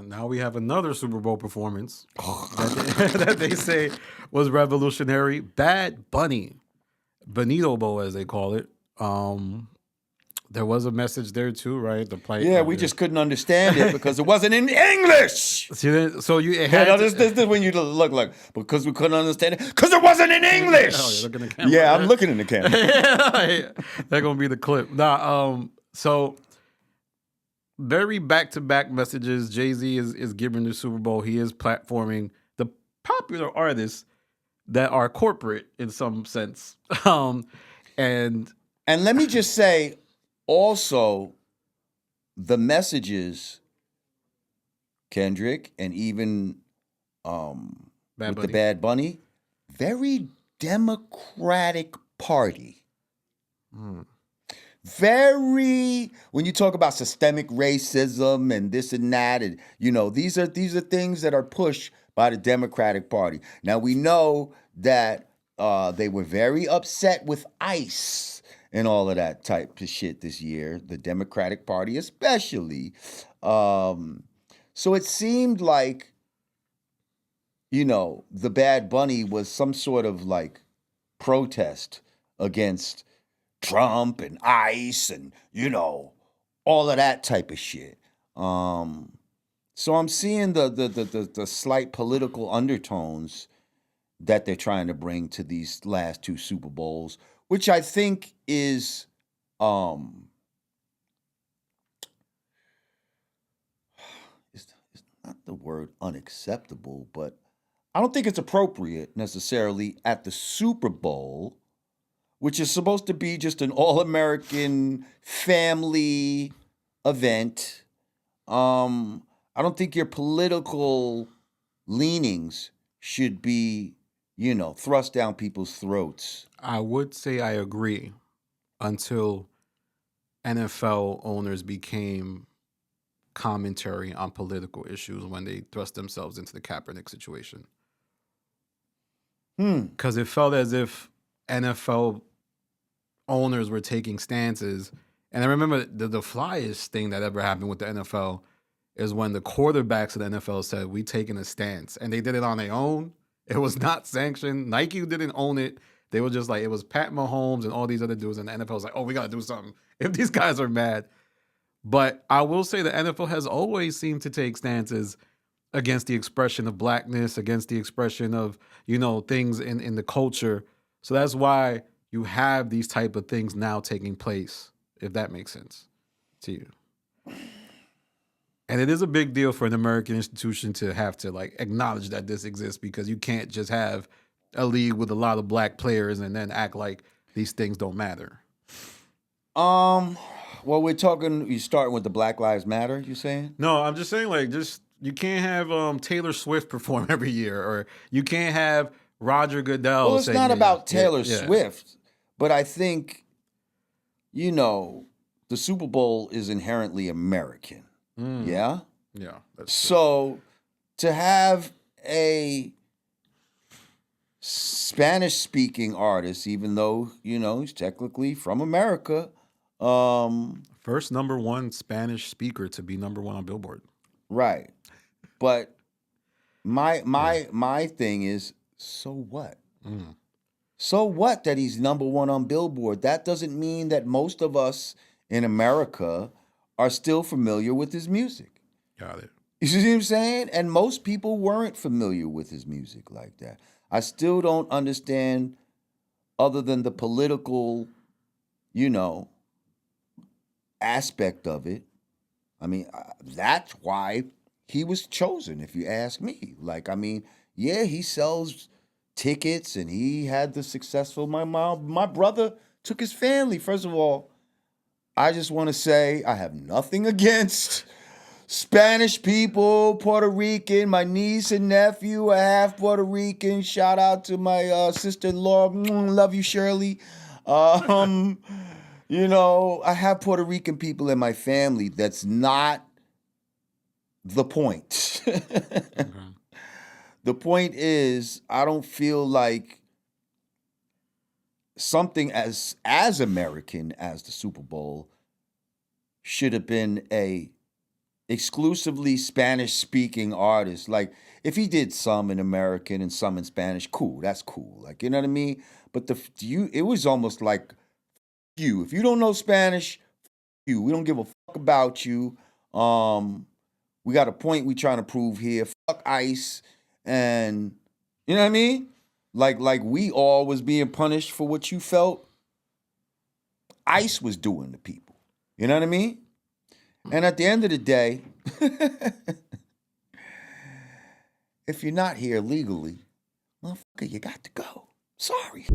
Now we have another Super Bowl performance that they say was revolutionary. Bad Bunny, Benito Bowl as they call it. There was a message there too, right? The play. Yeah, we just couldn't understand it because it wasn't in English. So you it Yeah, had no, to- this is when you look like because we couldn't understand it because it wasn't in English. Oh, you're looking at the camera. Yeah, I'm looking in the camera. That's gonna be the clip. So very back-to-back messages. Jay-Z is giving the Super Bowl. He is platforming the popular artists that are corporate in some sense. And let me just say, also, the messages, Kendrick, and even the Bad Bunny, very Democratic Party. Very, when you talk about systemic racism and this and that, and these are things that are pushed by the Democratic Party. Now we know that they were very upset with ICE and all of that type of shit this year, the Democratic Party especially. So it seemed like, the Bad Bunny was some sort of like protest against Trump and ICE and, all of that type of shit. So I'm seeing the slight political undertones that they're trying to bring to these last two Super Bowls, which I think is it's not the word unacceptable, but I don't think it's appropriate necessarily at the Super Bowl, which is supposed to be just an all-American family event. I don't think your political leanings should be, thrust down people's throats. I would say I agree until NFL owners became commentary on political issues when they thrust themselves into the Kaepernick situation. Because it felt as if NFL owners were taking stances. And I remember the flyest thing that ever happened with the NFL is when the quarterbacks of the NFL said, we taking a stance. And they did it on their own. It was not sanctioned. Nike didn't own it. They were just like, it was Pat Mahomes and all these other dudes. And the NFL was like, oh, we got to do something if these guys are mad. But I will say the NFL has always seemed to take stances against the expression of blackness, against the expression of, things in the culture. So that's why you have these type of things now taking place, if that makes sense to you. And it is a big deal for an American institution to have to acknowledge that this exists, because you can't just have a league with a lot of black players and then act like these things don't matter. Well, you're starting with the Black Lives Matter, you saying? No, I'm just saying you can't have Taylor Swift perform every year, or you can't have Roger Goodell. Well, it's not about Taylor Swift, but I think, the Super Bowl is inherently American. Yeah? Yeah. So to have a Spanish-speaking artist, even though, he's technically from America. First number one Spanish speaker to be number one on Billboard. Right. But my thing is, so what? So what that he's number one on Billboard? That doesn't mean that most of us in America are still familiar with his music. Got it. You see what I'm saying? And most people weren't familiar with his music like that. I still don't understand, other than the political, aspect of it. I mean, that's why he was chosen, if you ask me. He sells tickets and he had the successful. My brother took his family. First of all, I just want to say I have nothing against Spanish people, Puerto Rican. My niece and nephew are half Puerto Rican. Shout out to my sister-in-law. Love you, Shirley. I have Puerto Rican people in my family. That's not the point. The point is, I don't feel like something as American as the Super Bowl should have been a exclusively Spanish-speaking artists. Like, if he did some in American and some in Spanish, cool. That's cool. Like, you know what I mean? But it was almost like you. If you don't know Spanish, you. We don't give a fuck about you. We got a point we trying to prove here. Fuck ICE, and you know what I mean? Like we all was being punished for what you felt. ICE was doing to people. You know what I mean? And at the end of the day, if you're not here legally, motherfucker, you got to go. Sorry.